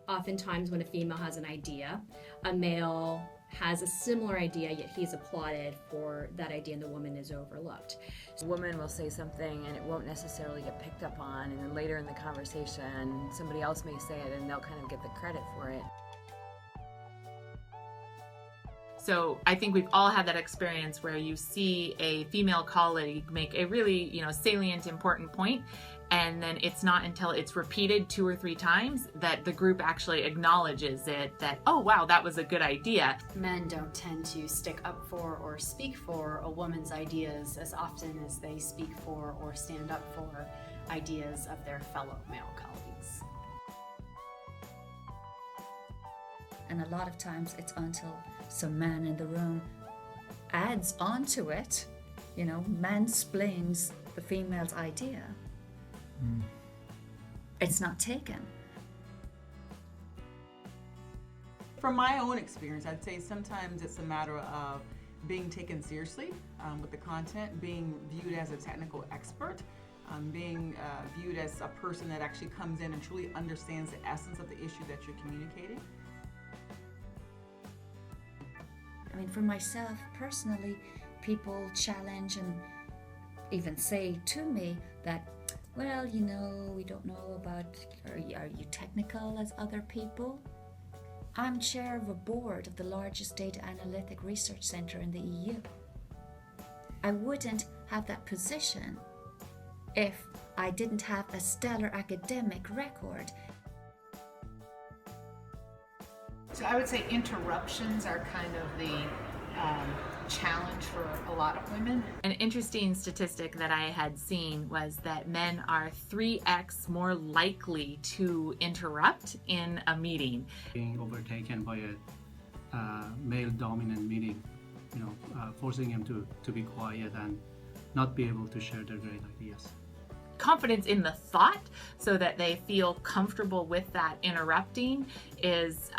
Oftentimes when a female has an idea, a male has a similar idea, yet he's applauded for that idea and the woman is overlooked. A woman will say something and it won't necessarily get picked up on, and then later in the conversation somebody else may say it and they'll kind of get the credit for it. So I think we've all had that experience where you see a female colleague make a really, salient, important point, and then it's not until it's repeated 2 or 3 times that the group actually acknowledges it, that, oh wow, that was a good idea. Men don't tend to stick up for or speak for a woman's ideas as often as they speak for or stand up for ideas of their fellow male colleagues. And a lot of times it's until some man in the room adds onto it, mansplains the female's idea. It's not taken. From my own experience, I'd say sometimes it's a matter of being taken seriously with the content, being viewed as a technical expert, being viewed as a person that actually comes in and truly understands the essence of the issue that you're communicating. I mean, for myself personally, people challenge and even say to me that, well, we don't know about, are you technical as other people? I'm chair of a board of the largest data analytic research center in the EU. I wouldn't have that position if I didn't have a stellar academic record. So I would say interruptions are kind of the challenge for a lot of women. An interesting statistic that I had seen was that men are 3x more likely to interrupt in a meeting. Being overtaken by a male-dominant meeting, forcing him to be quiet and not be able to share their great ideas. Confidence in the thought so that they feel comfortable with that interrupting is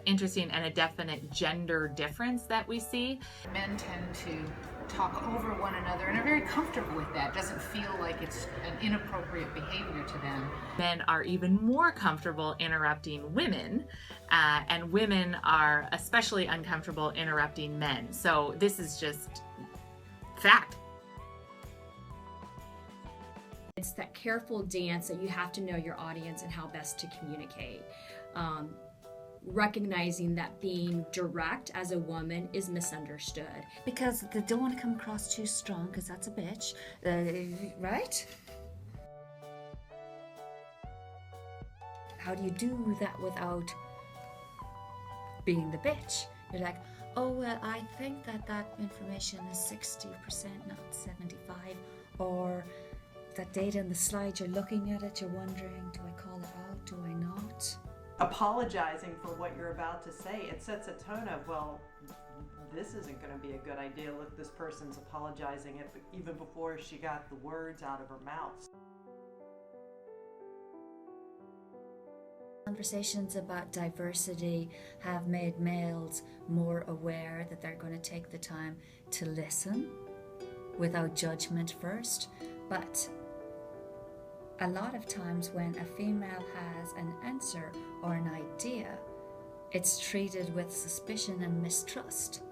interesting, and a definite gender difference that we see. Men tend to talk over one another and are very comfortable with that. Doesn't feel like it's an inappropriate behavior to them. Men are even more comfortable interrupting women, and women are especially uncomfortable interrupting men. So this is just fact. It's that careful dance that you have to know your audience and how best to communicate. Recognizing that being direct as a woman is misunderstood. Because they don't want to come across too strong, because that's a bitch, right? How do you do that without being the bitch? You're like, oh, well, I think that information is 60%, not 75, or that data in the slide, you're looking at it, you're wondering, do I call it out, do I not? Apologizing for what you're about to say, it sets a tone of, well, this isn't going to be a good idea. Look, this person's apologizing it even before she got the words out of her mouth. Conversations about diversity have made males more aware that they're going to take the time to listen without judgment first, but a lot of times when a female has an answer or an idea, it's treated with suspicion and mistrust.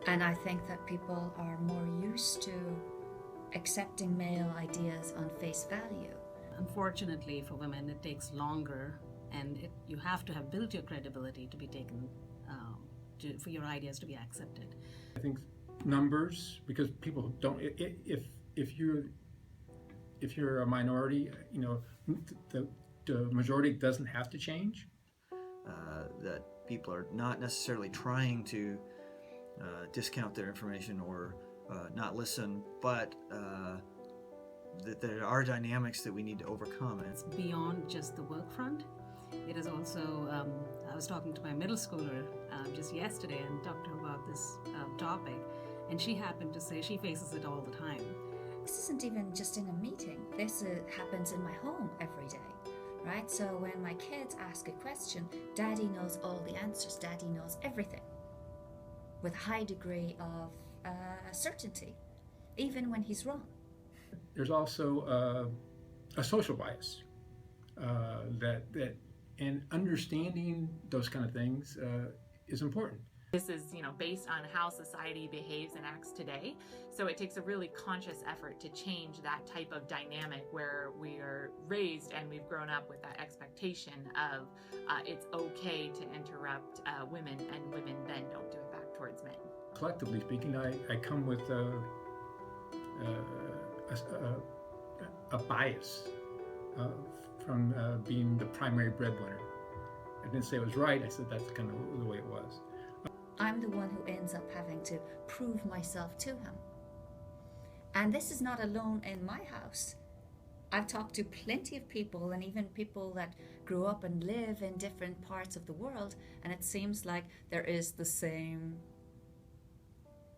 And I think that people are more used to accepting male ideas on face value. Unfortunately for women, it takes longer, and you have to have built your credibility to be taken, for your ideas to be accepted. I think numbers, because people don't, if you're a minority, the majority doesn't have to change. That people are not necessarily trying to discount their information or not listen, but that there are dynamics that we need to overcome. It's beyond just the work front. It is also, I was talking to my middle schooler just yesterday and talked to her about this topic, and she happened to say she faces it all the time. This isn't even just in a meeting. This happens in my home every day, right? So when my kids ask a question, Daddy knows all the answers. Daddy knows everything with a high degree of certainty, even when he's wrong. There's also a social bias that And understanding those kind of things is important. This is, based on how society behaves and acts today. So it takes a really conscious effort to change that type of dynamic where we are raised and we've grown up with that expectation of it's okay to interrupt women, and women then don't do it back towards men. Collectively speaking, I come with a bias from being the primary breadwinner. I didn't say it was right, I said that's kind of the way it was. I'm the one who ends up having to prove myself to him. And this is not alone in my house. I've talked to plenty of people, and even people that grew up and live in different parts of the world, and it seems like there is the same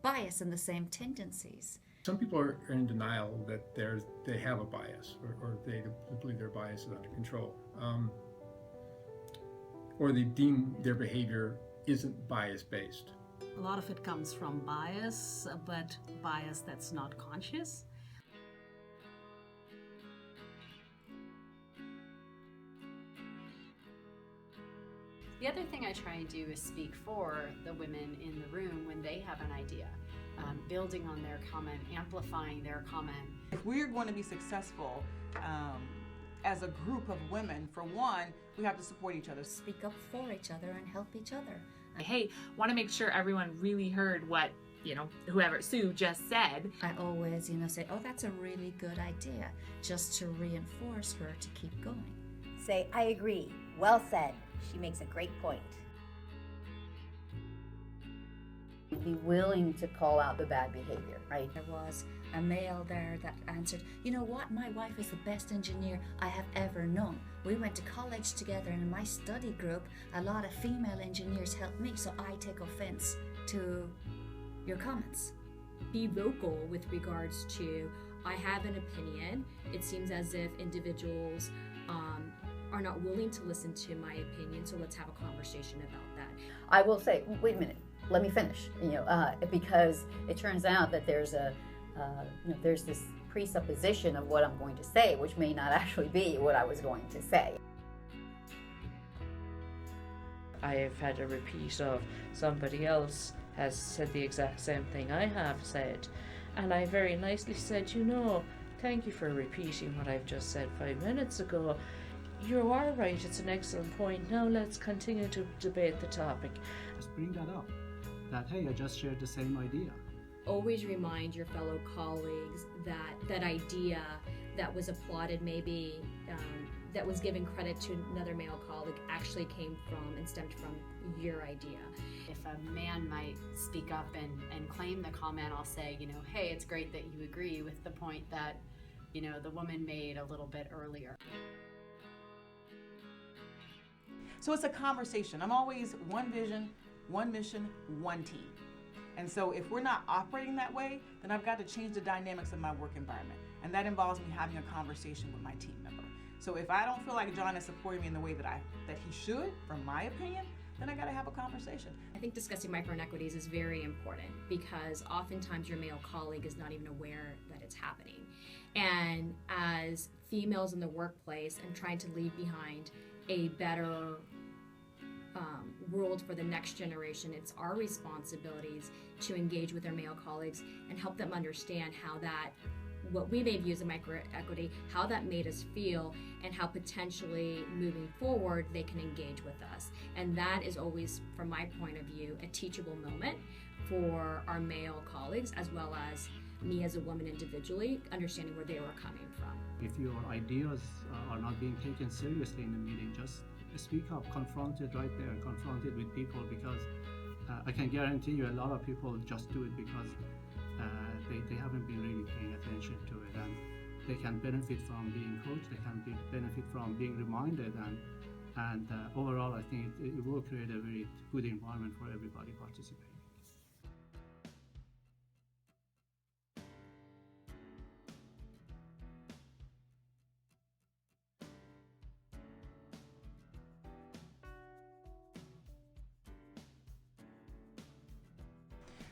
bias and the same tendencies. Some people are in denial that they have a bias, or they believe their bias is under control, or they deem their behavior isn't bias-based. A lot of it comes from bias, but bias that's not conscious. The other thing I try and do is speak for the women in the room when they have an idea, building on their comment, amplifying their comment. If we're going to be successful as a group of women, for one, we have to support each other. Speak up for each other and help each other. Hey, want to make sure everyone really heard what, whoever Sue just said. I always, say, oh, that's a really good idea, just to reinforce her to keep going. Say, I agree. Well said. She makes a great point. Be willing to call out the bad behavior, right? There was a male there that answered, you know what, my wife is the best engineer I have ever known. We went to college together, and in my study group, a lot of female engineers helped me, so I take offense to your comments. Be vocal with regards to, I have an opinion. It seems as if individuals are not willing to listen to my opinion, so let's have a conversation about that. I will say, wait a minute, let me finish, because it turns out that there's there's this presupposition of what I'm going to say, which may not actually be what I was going to say. I've had a repeat of somebody else has said the exact same thing I have said, and I very nicely said, thank you for repeating what I've just said 5 minutes ago. You are right, it's an excellent point. Now let's continue to debate the topic. Just bring that up, that, hey, I just shared the same idea. Always remind your fellow colleagues that that idea that was applauded, maybe that was given credit to another male colleague, actually came from and stemmed from your idea. If a man might speak up and claim the comment, I'll say, hey, it's great that you agree with the point that, the woman made a little bit earlier. So it's a conversation. I'm always one vision, one mission, one team. And so if we're not operating that way, then I've got to change the dynamics of my work environment. And that involves me having a conversation with my team member. So if I don't feel like John is supporting me in the way that he should, from my opinion, then I got to have a conversation. I think discussing micro inequities is very important, because oftentimes your male colleague is not even aware that it's happening. And as females in the workplace and trying to leave behind a better world for the next generation, it's our responsibilities to engage with our male colleagues and help them understand how that, what we may view as a microequity, how that made us feel, and how potentially moving forward they can engage with us. And that is always, from my point of view, a teachable moment for our male colleagues, as well as me as a woman individually, understanding where they were coming from. If your ideas are not being taken seriously in the meeting, just speak up, confront it right there, confront it with people, because I can guarantee you a lot of people just do it because they haven't been really paying attention to it, and they can benefit from being coached, they can benefit from being reminded, and overall I think it will create a very good environment for everybody participating.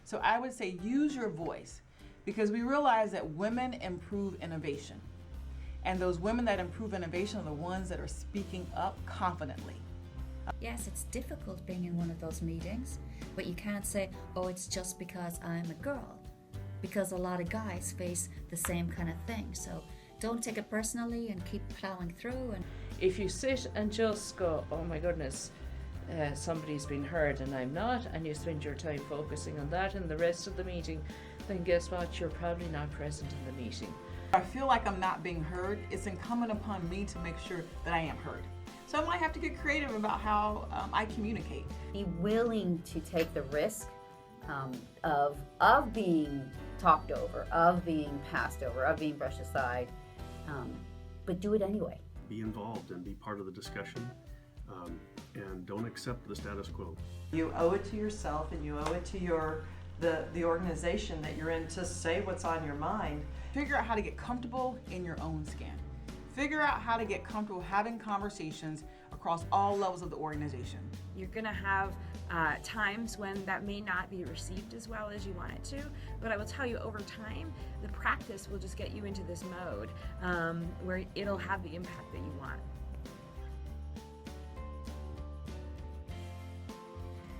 So I would say use your voice, because we realize that women improve innovation. And those women that improve innovation are the ones that are speaking up confidently. Yes, it's difficult being in one of those meetings, but you can't say, oh, it's just because I'm a girl, because a lot of guys face the same kind of thing. So don't take it personally and keep plowing through. And if you sit and just go, oh my goodness, somebody's been heard and I'm not, and you spend your time focusing on that and the rest of the meeting, then guess what? You're probably not present in the meeting. I feel like I'm not being heard. It's incumbent upon me to make sure that I am heard. So I might have to get creative about how I communicate. Be willing to take the risk of being talked over, of being passed over, of being brushed aside, but do it anyway. Be involved and be part of the discussion, and don't accept the status quo. You owe it to yourself, and you owe it to the organization that you're in to say what's on your mind. Figure out how to get comfortable in your own skin. Figure out how to get comfortable having conversations across all levels of the organization. You're going to have times when that may not be received as well as you want it to, but I will tell you, over time, the practice will just get you into this mode where it'll have the impact that you want.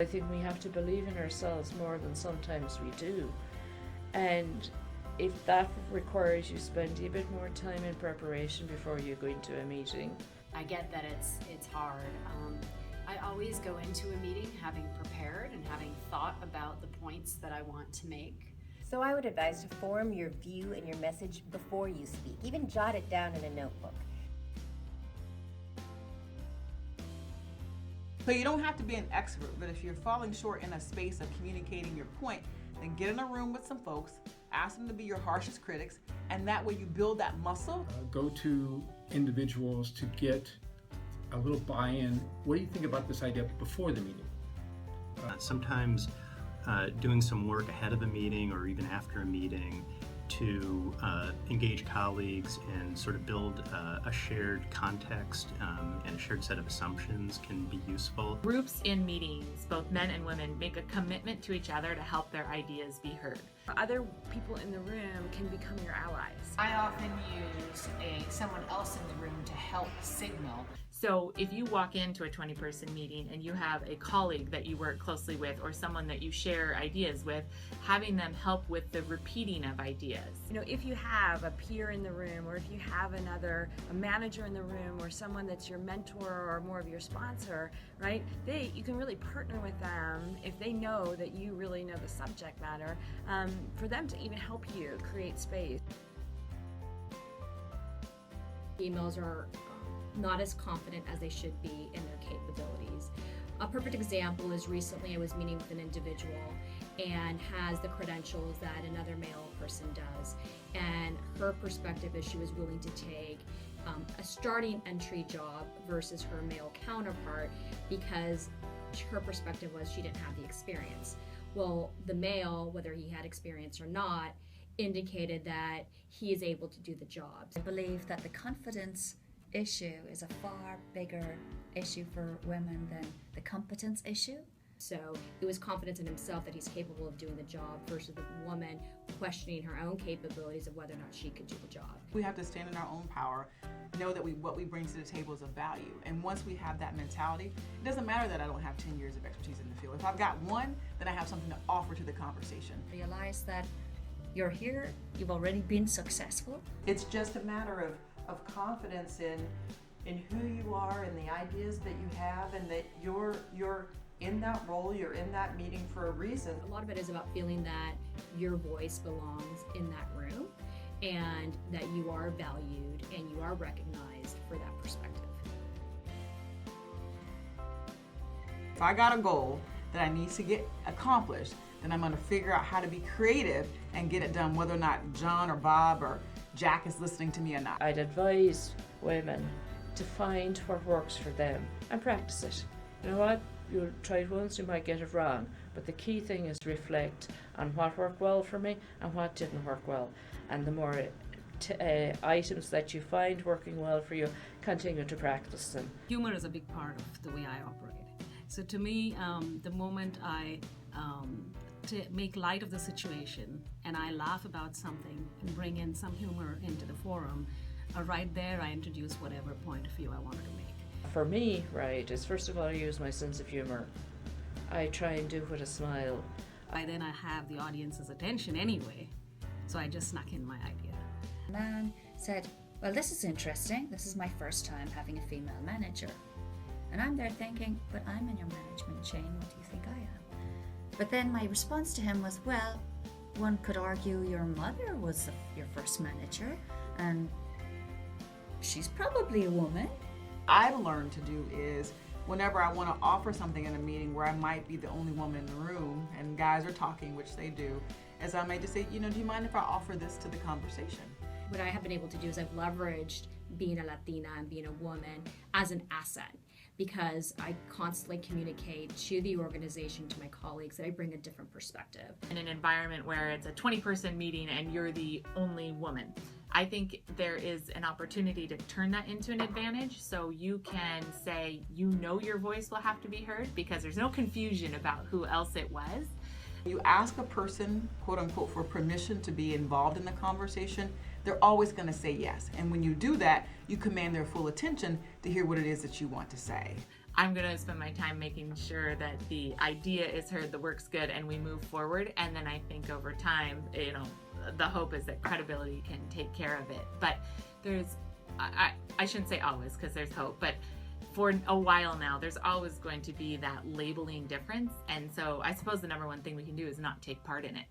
I think we have to believe in ourselves more than sometimes we do. And if that requires you spending a bit more time in preparation before you go into a meeting. I get that it's hard. I always go into a meeting having prepared and having thought about the points that I want to make. So I would advise to form your view and your message before you speak. Even jot it down in a notebook. So you don't have to be an expert, but if you're falling short in a space of communicating your point, then get in a room with some folks, ask them to be your harshest critics, and that way you build that muscle. Go to individuals to get a little buy-in. What do you think about this idea before the meeting? Sometimes doing some work ahead of a meeting or even after a meeting to engage colleagues and sort of build a shared context and a shared set of assumptions can be useful. Groups in meetings, both men and women, make a commitment to each other to help their ideas be heard. Other people in the room can become your allies. I often use someone else in the room to help signal. So if you walk into a 20-person meeting and you have a colleague that you work closely with or someone that you share ideas with, having them help with the repeating of ideas. You know, if you have a peer in the room, or if you have a manager in the room, or someone that's your mentor or more of your sponsor, right? You can really partner with them if they know that you really know the subject matter, for them to even help you create space. Females are not as confident as they should be in their capabilities. A perfect example is recently I was meeting with an individual and has the credentials that another male person does. And her perspective is she was willing to take a starting entry job versus her male counterpart because her perspective was she didn't have the experience. Well, the male, whether he had experience or not, indicated that he is able to do the job. I believe that the confidence issue is a far bigger issue for women than the competence issue. So it was confidence in himself that he's capable of doing the job versus the woman questioning her own capabilities of whether or not she could do the job. We have to stand in our own power, know that what we bring to the table is of value. And once we have that mentality, it doesn't matter that I don't have 10 years of expertise in the field. If I've got one, then I have something to offer to the conversation. Realize that you're here, you've already been successful. It's just a matter of confidence in who you are and the ideas that you have, and that you're in that role, you're in that meeting for a reason. A lot of it is about feeling that your voice belongs in that room and that you are valued and you are recognized for that perspective. If I got a goal that I need to get accomplished, then I'm going to figure out how to be creative and get it done, whether or not John or Bob or Jack is listening to me or not. I'd advise women to find what works for them and practice it. You know what? You'll try it once, you might get it wrong, but the key thing is to reflect on what worked well for me and what didn't work well. And the more items that you find working well for you, continue to practice them. Humor is a big part of the way I operate. So to me, the moment I to make light of the situation and I laugh about something and bring in some humor into the forum, right there I introduced whatever point of view I wanted to make. For me, right, is first of all I use my sense of humor. I try and do with a smile. By then I have the audience's attention anyway, so I just snuck in my idea. The man said, well, this is interesting. This is my first time having a female manager. And I'm there thinking, but I'm in your management chain. What do you think I am? But then my response to him was, well, one could argue your mother was your first manager, and she's probably a woman. I've learned to do is whenever I want to offer something in a meeting where I might be the only woman in the room and guys are talking, which they do, as I may just say, do you mind if I offer this to the conversation? What I have been able to do is I've leveraged being a Latina and being a woman as an asset, because I constantly communicate to the organization, to my colleagues, that I bring a different perspective. In an environment where it's a 20-person meeting and you're the only woman, I think there is an opportunity to turn that into an advantage, so you can say your voice will have to be heard because there's no confusion about who else it was. You ask a person, quote unquote, for permission to be involved in the conversation, they're always going to say yes. And when you do that, you command their full attention to hear what it is that you want to say. I'm going to spend my time making sure that the idea is heard, the work's good, and we move forward. And then I think over time, the hope is that credibility can take care of it. But I shouldn't say always because there's hope, but for a while now, there's always going to be that labeling difference. And so I suppose the number one thing we can do is not take part in it.